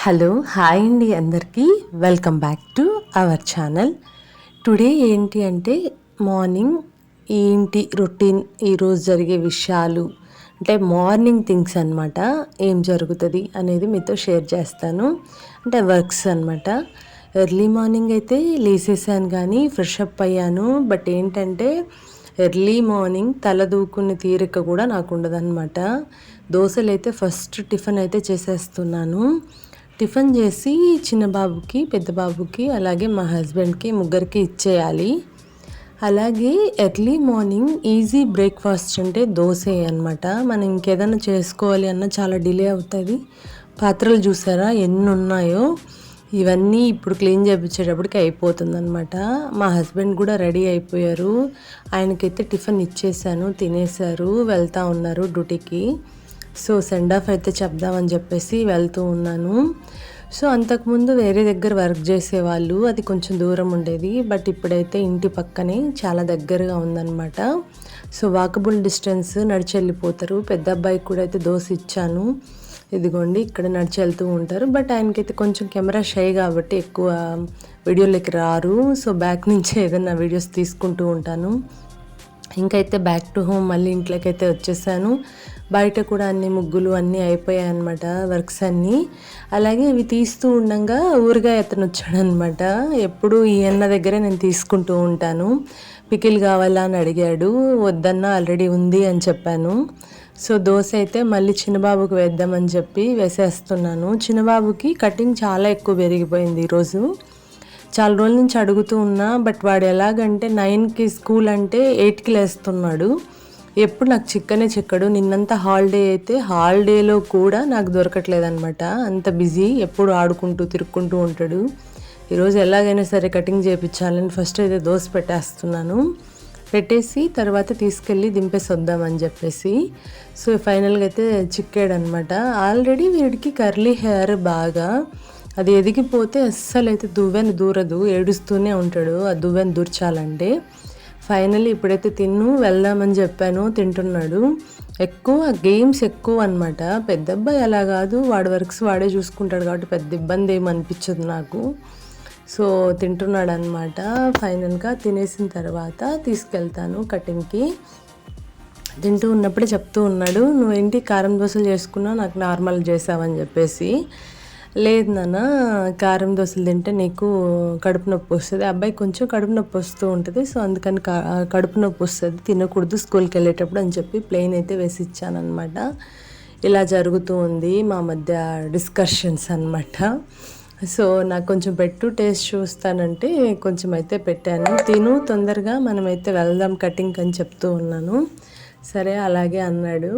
Hello hi అండి అందరికీ welcome back to our channel. Today ఏంటి అంటే మార్నింగ్ ఏంటి రొటీన్, ఈరోజు జరిగే విషయాలు అంటే మార్నింగ్ థింగ్స్ అనమాట. ఏం జరుగుతుంది అనేది మీతో షేర్ చేస్తాను. అంటే వర్క్స్ అనమాట. ఎర్లీ మార్నింగ్ అయితే లేసేసాను కానీ ఫ్రెష్ అప్ అయ్యాను. బట్ ఏంటంటే ఎర్లీ మార్నింగ్ తల దూకునే తీరిక కూడా నాకు ఉండదన్నమాట. దోశలు అయితే ఫస్ట్ టిఫిన్ అయితే చేసేస్తున్నాను. టిఫిన్ చేసి చిన్న బాబుకి, పెద్ద బాబుకి, అలాగే మా హస్బెండ్కి ముగ్గురికి ఇచ్చేయాలి. అలాగే ఎర్లీ మార్నింగ్ ఈజీ బ్రేక్ఫాస్ట్ అంటే దోశే అనమాట. మనం ఇంకేదైనా చేసుకోవాలి అన్న చాలా డిలే అవుతుంది. పాత్రలు చూసారా ఎన్ని ఉన్నాయో, ఇవన్నీ ఇప్పుడు క్లీన్ చేయించేటప్పటికి అయిపోతుంది అనమాట. మా హస్బెండ్ కూడా రెడీ అయిపోయారు. ఆయనకైతే టిఫిన్ ఇచ్చేసాను, తినేశారు, వెళ్తూ ఉన్నారు డ్యూటీకి. సో సెండ్ ఆఫ్ అయితే చెప్దామని చెప్పేసి వెళ్తూ ఉన్నాను. సో అంతకుముందు వేరే దగ్గర వర్క్ చేసేవాళ్ళు, అది కొంచెం దూరం ఉండేది. బట్ ఇప్పుడైతే ఇంటి పక్కనే చాలా దగ్గరగా ఉందన్నమాట. సో వాకబుల్ డిస్టెన్స్, నడిచి వెళ్ళిపోతారు. పెద్ద అబ్బాయికి కూడా అయితే దోశ ఇచ్చాను. ఇదిగోండి ఇక్కడ నడిచి వెళ్తూ ఉంటారు. బట్ ఆయనకైతే కొంచెం కెమెరా షై కాబట్టి ఎక్కువ వీడియోలోకి రారు. సో బ్యాక్ నుంచే ఏదైనా వీడియోస్ తీసుకుంటూ ఉంటాను. ఇంకైతే బ్యాక్ టు హోమ్, మళ్ళీ ఇంట్లోకి అయితే వచ్చేసాను. బయట కూడా అన్ని ముగ్గులు అన్నీ అయిపోయాయి అనమాట, వర్క్స్ అన్నీ. అలాగే ఇవి తీస్తూ ఉండగా ఊరగాయ అతను వచ్చాడనమాట. ఎప్పుడు ఈ అన్న దగ్గరే నేను తీసుకుంటూ ఉంటాను. పికిల్ కావాలా అని అడిగాడు. వద్దన్నా ఆల్రెడీ ఉంది అని చెప్పాను. సో దోశ అయితే మళ్ళీ చిన్నబాబుకి వేద్దామని చెప్పి వేసేస్తున్నాను. చిన్నబాబుకి కటింగ్ చాలా ఎక్కువ పెరిగిపోయింది ఈరోజు. చాలా రోజుల నుంచి అడుగుతూ ఉన్నా. బట్ వాడు ఎలాగంటే 9కి స్కూల్ అంటే 8కి లేస్తున్నాడు. ఎప్పుడు నాకు చిక్కడు. నిన్నంతా హాలిడే అయితే హాలిడేలో కూడా నాకు దొరకట్లేదనమాట. అంత బిజీ, ఎప్పుడు ఆడుకుంటూ తిరుక్కుంటూ ఉంటాడు. ఈరోజు ఎలాగైనా సరే కటింగ్ చేయించాలని ఫస్ట్ అయితే దోశ పెట్టేస్తున్నాను. పెట్టేసి తర్వాత తీసుకెళ్ళి దింపేసి వద్దామని చెప్పేసి. సో ఫైనల్గా అయితే చిక్కాడనమాట. ఆల్రెడీ వీడికి కర్లీ హెయిర్ బాగా, అది ఎదిగిపోతే అస్సలు అయితే దువ్వెన దూరదు, ఏడుస్తూనే ఉంటాడు ఆ దువ్వెన దూర్చాలంటే. ఫైనల్లీ ఇప్పుడైతే వెళ్దామని చెప్పాను, తింటున్నాడు. ఎక్కువ గేమ్స్ ఎక్కువ అనమాట. పెద్ద అబ్బాయి అలా కాదు, వాడి వర్క్స్ వాడే చూసుకుంటాడు కాబట్టి పెద్ద ఇబ్బంది ఏమి అనిపించదు నాకు. సో తింటున్నాడు అనమాట. ఫైనల్గా తినేసిన తర్వాత తీసుకెళ్తాను కటింగ్కి. తింటూ ఉన్నప్పుడే చెప్తూ ఉన్నాడు, నువ్వేంటి కారం దోశలు చేసుకున్నావు, నాకు నార్మల్ చేసావని చెప్పేసి. లేదు నాన్న, కారం దోశలు తింటే నీకు కడుపు నొప్పి వస్తుంది. అబ్బాయి కొంచెం కడుపు నొప్పి వస్తూ ఉంటుంది. సో అందుకని కడుపు నొప్పి వస్తుంది, తినకూడదు స్కూల్కి వెళ్ళేటప్పుడు అని చెప్పి ప్లెయిన్ అయితే వేసి ఇచ్చానమాట. ఇలా జరుగుతూ ఉంది మా మధ్య డిస్కషన్స్ అనమాట. సో నాకు కొంచెం పెట్టు, టేస్ట్ చూస్తానంటే కొంచెం అయితే పెట్టాను. తిను తొందరగా, మనమైతే వెళ్దాం కటింగ్ అని చెప్తూ ఉన్నాను. సరే అలాగే అన్నాడు.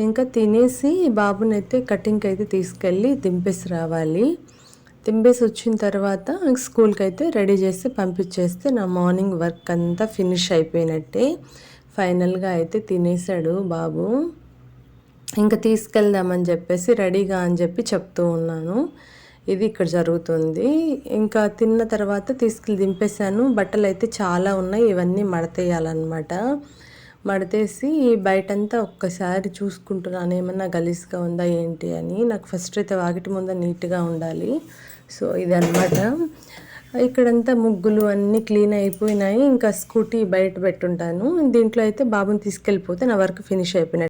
ఇంకా తినేసి బాబునైతే కటింగ్కి అయితే తీసుకెళ్ళి దింపేసి రావాలి. దింపేసి వచ్చిన తర్వాత స్కూల్కి అయితే రెడీ చేసి పంపించేస్తే నా మార్నింగ్ వర్క్ అంతా ఫినిష్ అయిపోయినట్టే. ఫైనల్గా అయితే తినేసాడు బాబు. ఇంకా తీసుకెళ్దామని చెప్పేసి రెడీగా అని చెప్పి చెప్తూ ఉన్నాను. ఇది ఇక్కడ జరుగుతుంది. ఇంకా తిన్న తర్వాత తీసుకెళ్ళి దింపేశాను. బట్టలు అయితే చాలా ఉన్నాయి, ఇవన్నీ మడతేయాలన్నమాట. మడతేసి బయటంతా ఒక్కసారి చూసుకుంటున్నాను, ఏమన్నా గలీజ్గా ఉందా ఏంటి అని. నాకు ఫస్ట్ అయితే వాకిటి ముందు నీట్గా ఉండాలి. సో ఇదన్నమాట. ఇక్కడంతా ముగ్గులు అన్నీ క్లీన్ అయిపోయినాయి. ఇంకా స్కూటీ బయట పెట్టుంటాను. దీంట్లో అయితే బాబుని తీసుకెళ్ళిపోతే నా వర్క్ ఫినిష్ అయిపోయినట్టు.